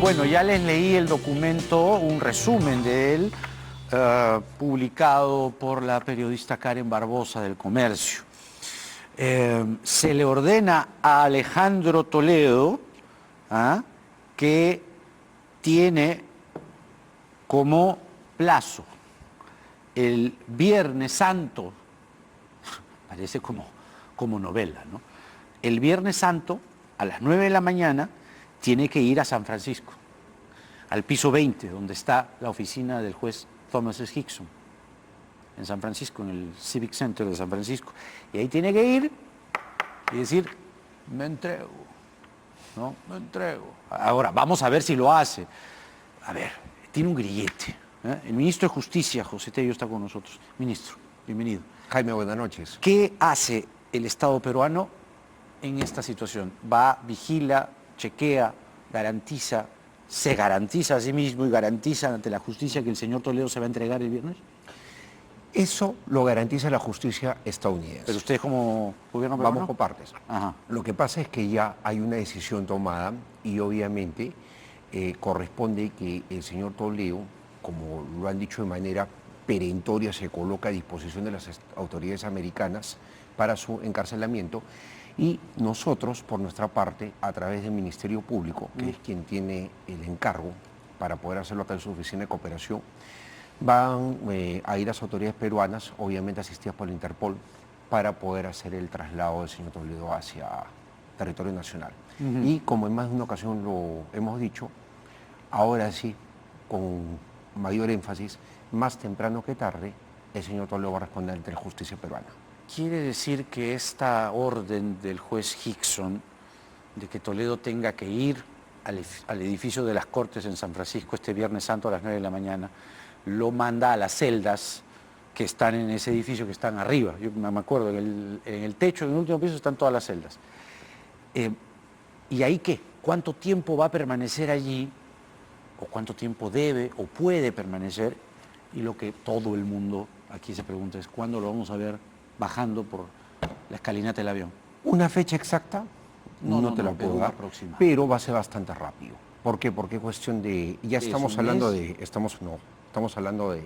Bueno, ya les leí el documento, un resumen de él, publicado por la periodista Karen Barbosa del Comercio. Se le ordena a Alejandro Toledo que tiene como plazo el Viernes Santo, parece como novela, ¿no? El Viernes Santo, a las 9 de la mañana, tiene que ir a San Francisco, al piso 20, donde está la oficina del juez Thomas S. Hickson, en San Francisco, en el Civic Center de San Francisco. Y ahí tiene que ir y decir, me entrego, ¿no? Me entrego. Ahora, vamos a ver si lo hace. A ver, tiene un grillete. El ministro de Justicia, José Tello, está con nosotros. Ministro, bienvenido. Jaime, buenas noches. ¿Qué hace el Estado peruano en esta situación? Va, vigila, chequea, garantiza, se garantiza a sí mismo y garantiza ante la justicia que el señor Toledo se va a entregar el viernes? Eso lo garantiza la justicia estadounidense. Pero ustedes como gobierno peruano... Vamos por partes. Ajá. Lo que pasa es que ya hay una decisión tomada y obviamente corresponde que el señor Toledo, como lo han dicho de manera perentoria, se coloca a disposición de las autoridades americanas para su encarcelamiento. Y nosotros, por nuestra parte, a través del Ministerio Público, que es quien tiene el encargo para poder hacerlo acá en su oficina de cooperación, van a ir las autoridades peruanas, obviamente asistidas por la Interpol, para poder hacer el traslado del señor Toledo hacia territorio nacional. Y como en más de una ocasión lo hemos dicho, ahora sí, con mayor énfasis, más temprano que tarde, el señor Toledo va a responder ante la justicia peruana. ¿Quiere decir que esta orden del juez Hickson de que Toledo tenga que ir al edificio de las Cortes en San Francisco este Viernes Santo a las 9 de la mañana, lo manda a las celdas que están en ese edificio, que están arriba? Yo me acuerdo, en el techo, en el último piso, están todas las celdas. ¿Y ahí qué? ¿Cuánto tiempo va a permanecer allí? ¿O cuánto tiempo debe o puede permanecer? Y lo que todo el mundo aquí se pregunta es, ¿cuándo lo vamos a ver bajando por la escalinata del avión? Una fecha exacta no te la puedo dar, pero va a ser bastante rápido. ¿Por qué? Porque es cuestión de... Ya estamos hablando de... Estamos hablando de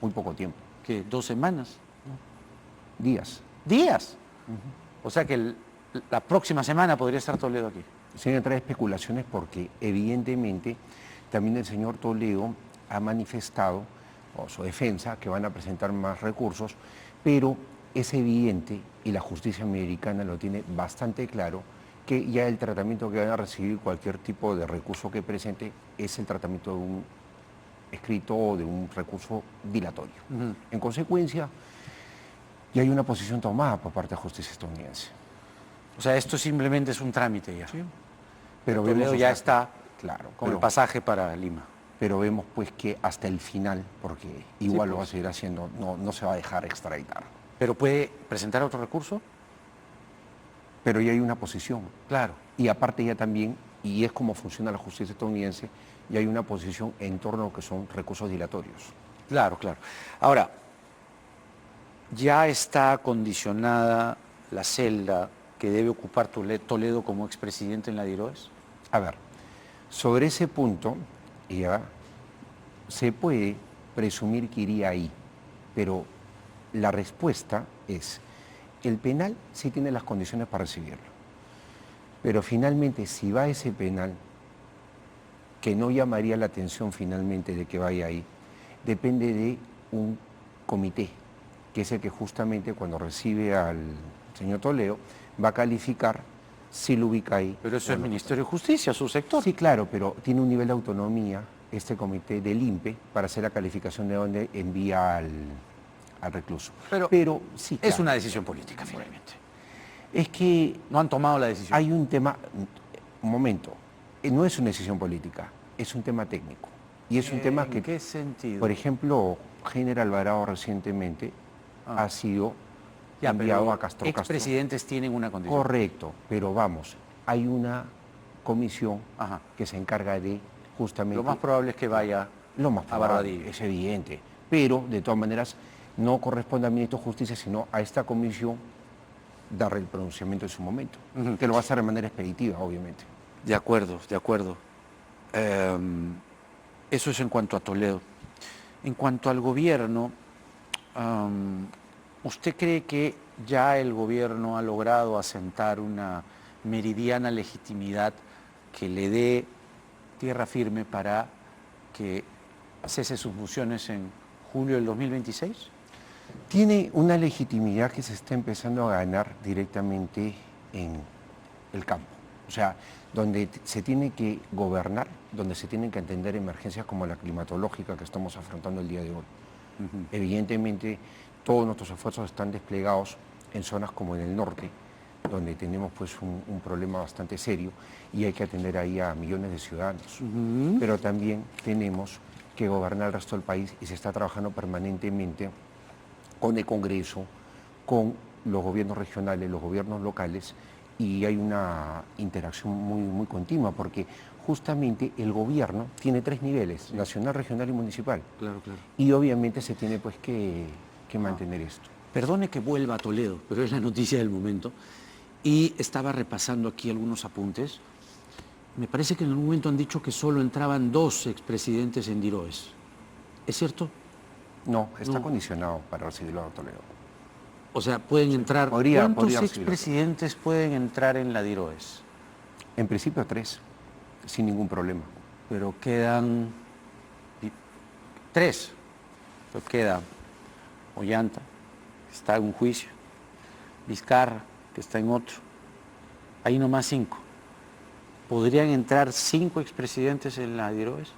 muy poco tiempo. ¿Qué? ¿2 semanas? Días. ¿Días? O sea que la próxima semana podría estar Toledo aquí. Sin entrar en especulaciones porque evidentemente también el señor Toledo ha manifestado, o su defensa, que van a presentar más recursos, pero es evidente, y la justicia americana lo tiene bastante claro, que ya el tratamiento que van a recibir cualquier tipo de recurso que presente es el tratamiento de un escrito o de un recurso dilatorio. En consecuencia, ya hay una posición tomada por parte de la justicia estadounidense. O sea, esto simplemente es un trámite ya. Sí. Pero Toledo ya está claro, con el pasaje para Lima. Pero vemos pues que hasta el final, porque igual lo va a seguir haciendo, no se va a dejar extraditar. ¿Pero puede presentar otro recurso? Pero ya hay una posición. Claro. Y aparte ya también, y es como funciona la justicia estadounidense, ya hay una posición en torno a lo que son recursos dilatorios. Claro, claro. Ahora, ¿ya está condicionada la celda que debe ocupar Toledo como expresidente en la DIROES? A ver, sobre ese punto ya se puede presumir que iría ahí, pero la respuesta es, el penal sí tiene las condiciones para recibirlo, pero finalmente si va a ese penal, que no llamaría la atención finalmente de que vaya ahí, depende de un comité, que es el que justamente cuando recibe al señor Toledo va a calificar si lo ubica ahí. Pero eso es Ministerio de Justicia, su sector. Sí, claro, pero tiene un nivel de autonomía este comité del INPE para hacer la calificación de dónde envía al recluso. Pero sí, claro. Es una decisión política, finalmente. Es que... No han tomado la decisión. Hay un tema... Un momento. No es una decisión política, es un tema técnico. Y es un tema que... ¿En qué sentido? Por ejemplo, Heiner Alvarado recientemente ha sido enviado a Castro. Expresidentes tienen una condición. Correcto, pero vamos, hay una comisión que se encarga de justamente... Lo más probable es que vaya a Barbadillo. Es evidente, pero de todas maneras no corresponde al ministro de Justicia, sino a esta comisión darle el pronunciamiento en su momento, que lo va a hacer de manera expeditiva, obviamente. De acuerdo, de acuerdo. Eso es en cuanto a Toledo. En cuanto al gobierno, ¿usted cree que ya el gobierno ha logrado asentar una meridiana legitimidad que le dé tierra firme para que cese sus funciones en julio del 2026? Tiene una legitimidad que se está empezando a ganar directamente en el campo. O sea, donde se tiene que gobernar, donde se tienen que atender emergencias como la climatológica que estamos afrontando el día de hoy. Evidentemente, todos nuestros esfuerzos están desplegados en zonas como en el norte, donde tenemos pues un problema bastante serio y hay que atender ahí a millones de ciudadanos. Pero también tenemos que gobernar el resto del país y se está trabajando permanentemente con el Congreso, con los gobiernos regionales, los gobiernos locales, y hay una interacción muy continua, porque justamente el gobierno tiene 3 niveles, nacional, regional y municipal. Claro, claro. Y obviamente se tiene pues que mantener esto. Perdone que vuelva a Toledo, pero es la noticia del momento. Y estaba repasando aquí algunos apuntes. Me parece que en algún momento han dicho que solo entraban 2 expresidentes en Diroes. ¿Es cierto? No, está No. condicionado para recibirlo a Toledo. O sea, pueden entrar... podría ¿Cuántos recibirlo. expresidentes pueden entrar en la Diroes? En principio 3, sin ningún problema. Pero quedan 3. Pero queda Ollanta, que está en un juicio, Vizcarra, que está en otro. Ahí nomás 5. ¿Podrían entrar 5 expresidentes en la Diroes?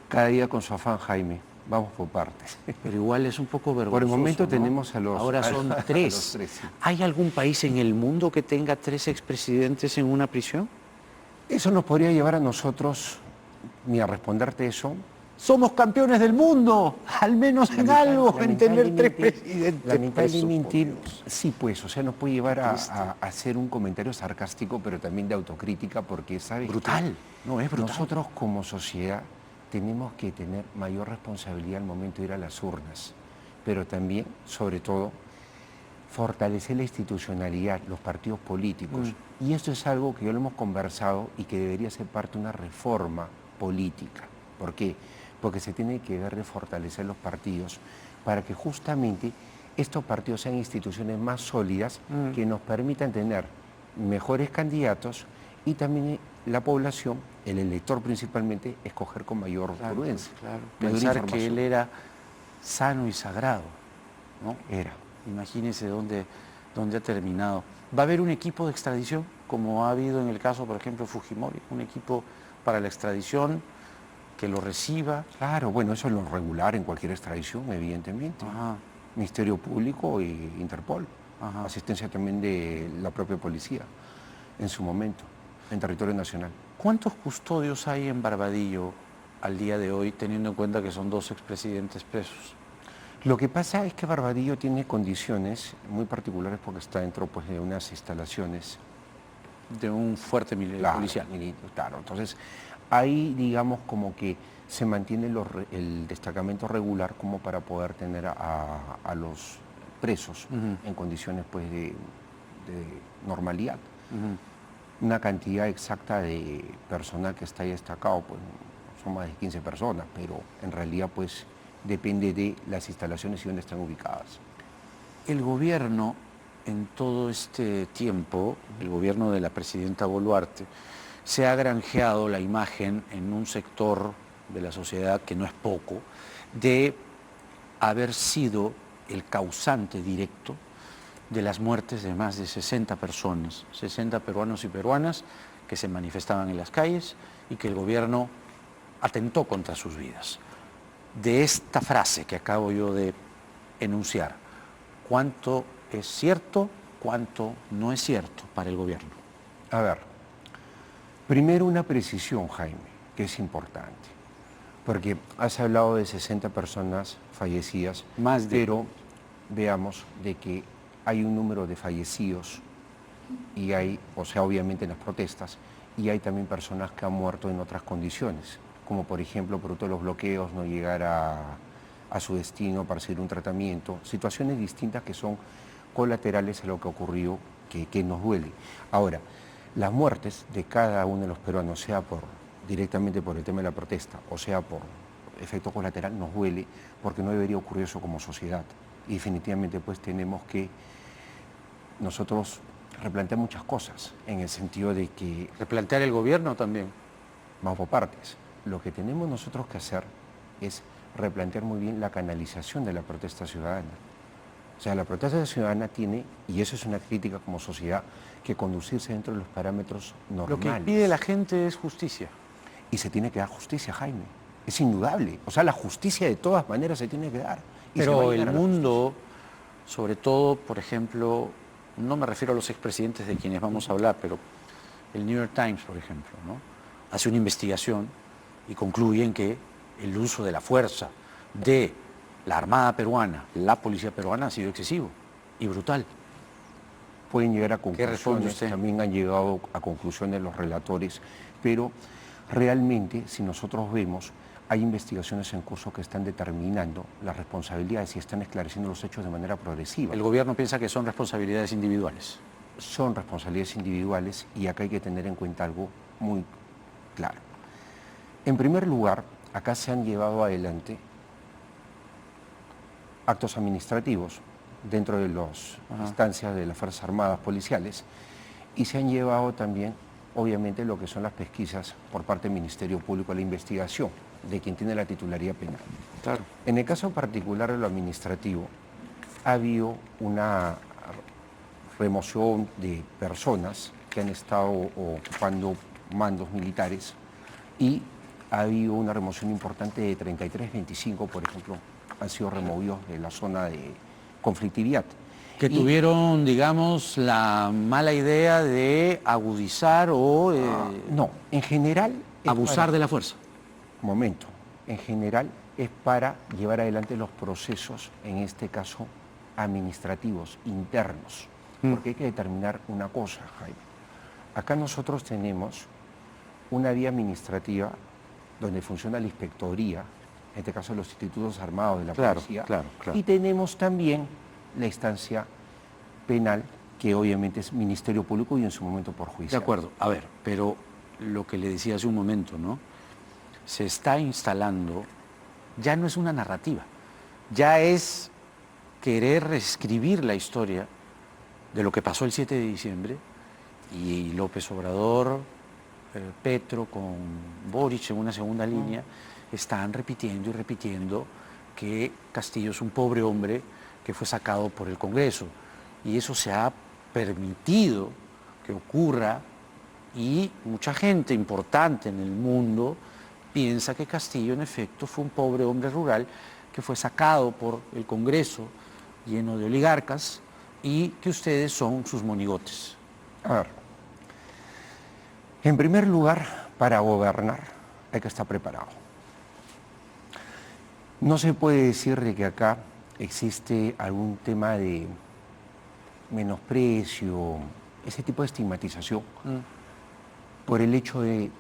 Cada día con su afán, Jaime. Vamos por partes. Pero igual es un poco vergonzoso. Por el momento ¿no? tenemos a los... Ahora son a los 3. 3, sí. ¿Hay algún país en el mundo que tenga 3 expresidentes en una prisión? Eso nos podría llevar a nosotros, ni a responderte eso. Somos campeones del mundo, al menos en algo, en tener 3 presidentes. Lamentablemente, sí, pues, o sea, nos puede llevar a hacer un comentario sarcástico, pero también de autocrítica, porque, ¿sabes? Brutal, no, es brutal. Nosotros como sociedad tenemos que tener mayor responsabilidad al momento de ir a las urnas, pero también, sobre todo, fortalecer la institucionalidad, los partidos políticos. Y esto es algo que ya lo hemos conversado y que debería ser parte de una reforma política. ¿Por qué? Porque se tiene que ver de fortalecer los partidos para que justamente estos partidos sean instituciones más sólidas que nos permitan tener mejores candidatos y también la población, el elector principalmente, escoger con mayor prudencia. Claro. mayor Pensar información. que él era sano y sagrado, ¿no? Era. Imagínese dónde ha terminado. ¿Va a haber un equipo de extradición, como ha habido en el caso, por ejemplo, de Fujimori? Un equipo para la extradición que lo reciba. Claro, bueno, eso es lo regular en cualquier extradición, evidentemente. Ajá. Ministerio Público e Interpol. Ajá. Asistencia también de la propia policía en su momento, en territorio nacional. ¿Cuántos custodios hay en Barbadillo al día de hoy, teniendo en cuenta que son 2 expresidentes presos? Lo que pasa es que Barbadillo tiene condiciones muy particulares porque está dentro pues, de unas instalaciones De un fuerte policial. Claro, entonces ahí digamos como que se mantiene el destacamento regular como para poder tener a los presos en condiciones pues, de normalidad. Una cantidad exacta de personal que está ahí destacado, pues son más de 15 personas, pero en realidad pues depende de las instalaciones y dónde están ubicadas. El gobierno, en todo este tiempo, el gobierno de la presidenta Boluarte, se ha granjeado la imagen en un sector de la sociedad, que no es poco, de haber sido el causante directo de las muertes de más de 60 personas, 60 peruanos y peruanas que se manifestaban en las calles y que el gobierno atentó contra sus vidas. De esta frase que acabo yo de enunciar, ¿cuánto es cierto, cuánto no es cierto para el gobierno? A ver, primero una precisión, Jaime, que es importante, porque has hablado de 60 personas fallecidas, pero veamos de que hay un número de fallecidos y hay, o sea, obviamente en las protestas, y hay también personas que han muerto en otras condiciones, como por ejemplo, producto de los bloqueos, no llegar a su destino para seguir un tratamiento, situaciones distintas que son colaterales a lo que ocurrió, que nos duele. Ahora, las muertes de cada uno de los peruanos, sea por directamente por el tema de la protesta, o sea, por efecto colateral, nos duele porque no debería ocurrir eso como sociedad. Y definitivamente pues tenemos que nosotros replantear muchas cosas, en el sentido de que... Replantear el gobierno también. Vamos por partes. Lo que tenemos nosotros que hacer es replantear muy bien la canalización de la protesta ciudadana. O sea, la protesta ciudadana tiene, y eso es una crítica como sociedad, que conducirse dentro de los parámetros normales. Lo que pide la gente es justicia. Y se tiene que dar justicia, Jaime. Es indudable. O sea, la justicia de todas maneras se tiene que dar. Pero el mundo, sobre todo, por ejemplo, no me refiero a los expresidentes de quienes vamos a hablar, pero el New York Times, por ejemplo, ¿no? Hace una investigación y concluyen que el uso de la fuerza de la Armada peruana, la policía peruana, ha sido excesivo y brutal. Pueden llegar a ¿Qué responde conclusiones, usted? también han llegado a conclusiones los relatores, pero realmente, si nosotros vemos, hay investigaciones en curso que están determinando las responsabilidades y están esclareciendo los hechos de manera progresiva. El gobierno piensa que son responsabilidades individuales. Son responsabilidades individuales y acá hay que tener en cuenta algo muy claro. En primer lugar, acá se han llevado adelante actos administrativos dentro de las instancias de las Fuerzas Armadas policiales y se han llevado también, obviamente, lo que son las pesquisas por parte del Ministerio Público, la investigación de quien tiene la titularidad penal. Claro. En el caso particular de lo administrativo, ha habido una remoción de personas que han estado ocupando mandos militares y ha habido una remoción importante de 33-25, por ejemplo, han sido removidos de la zona de conflictividad. Que tuvieron, digamos, la mala idea de agudizar o No, en general... abusar de la fuerza. Momento, en general es para llevar adelante los procesos, en este caso, administrativos, internos. Porque hay que determinar una cosa, Jaime. Acá nosotros tenemos una vía administrativa donde funciona la inspectoría, en este caso los institutos armados de la policía, claro. y tenemos también la instancia penal, que obviamente es Ministerio Público y en su momento por juicio. De acuerdo, a ver, pero lo que le decía hace un momento, ¿no? Se está instalando, ya no es una narrativa, ya es querer reescribir la historia de lo que pasó el 7 de diciembre y López Obrador, Petro con Boric en una segunda línea, están repitiendo y repitiendo que Castillo es un pobre hombre que fue sacado por el Congreso. Y eso se ha permitido que ocurra y mucha gente importante en el mundo piensa que Castillo en efecto fue un pobre hombre rural que fue sacado por el Congreso lleno de oligarcas y que ustedes son sus monigotes. A ver, en primer lugar, para gobernar hay que estar preparado. No se puede decir de que acá existe algún tema de menosprecio, ese tipo de estigmatización, por el hecho de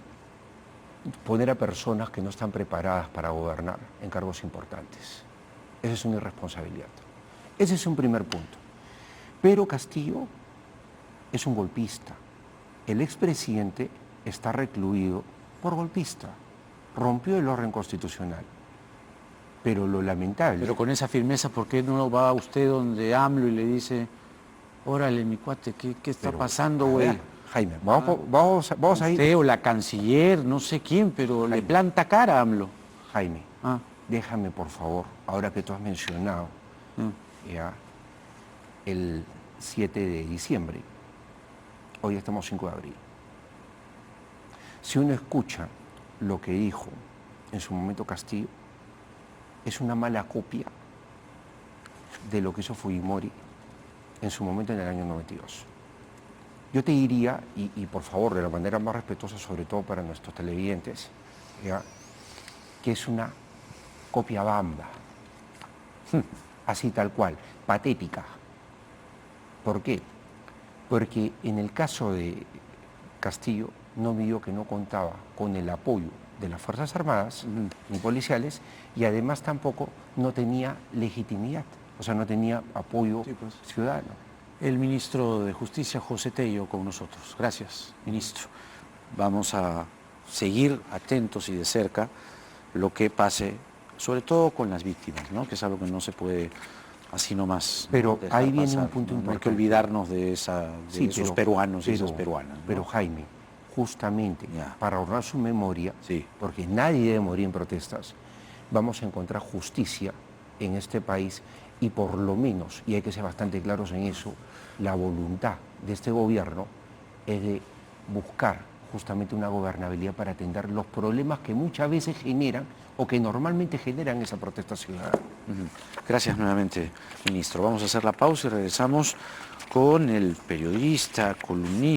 poner a personas que no están preparadas para gobernar en cargos importantes. Esa es una irresponsabilidad. Ese es un primer punto. Pero Castillo es un golpista. El expresidente está recluido por golpista. Rompió el orden constitucional. Pero lo lamentable... Pero con esa firmeza, ¿por qué no va usted donde AMLO y le dice, órale, mi cuate, ¿qué está pasando, güey? Jaime, vamos a ir... Usted o la canciller, no sé quién, pero Jaime, le planta cara a AMLO. Jaime, déjame, por favor, ahora que tú has mencionado ya, el 7 de diciembre, hoy estamos 5 de abril. Si uno escucha lo que dijo en su momento Castillo, es una mala copia de lo que hizo Fujimori en su momento en el año 92. Yo te diría, y por favor, de la manera más respetuosa, sobre todo para nuestros televidentes, ¿ya?, que es una copia bamba, así tal cual, patética. ¿Por qué? Porque en el caso de Castillo no vio que no contaba con el apoyo de las Fuerzas Armadas ni policiales y además tampoco no tenía legitimidad, o sea, no tenía apoyo ciudadano. El ministro de Justicia, José Tello, con nosotros. Gracias, ministro. Vamos a seguir atentos y de cerca lo que pase, sobre todo con las víctimas, ¿no? Que es algo que no se puede así nomás. Pero dejar ahí viene pasar, un punto ¿no? No hay que importante. olvidarnos de esos peruanos y esas peruanas, ¿no? Pero Jaime, justamente Ya. para honrar su memoria, Sí. porque nadie debe morir en protestas, vamos a encontrar justicia en este país y por lo menos, y hay que ser bastante claros en eso, la voluntad de este gobierno es de buscar justamente una gobernabilidad para atender los problemas que muchas veces generan o que normalmente generan esa protesta ciudadana. Gracias nuevamente, ministro. Vamos a hacer la pausa y regresamos con el periodista, columnista.